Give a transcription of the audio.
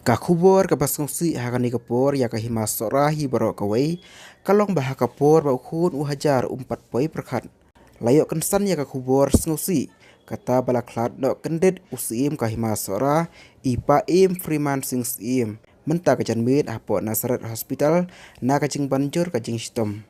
Kakubor kapasngsi hakani kapor ya kahima sorahi barok kawai kalong bah kapor ba ukhun uhajar umpat poi perkhat layok kensan ya kakubor sngsi kata balaklat no kendet usim kahima sora ipa im freeman sings im menta kajan mit apo nasaret hospital na kajing banjur kajing sitom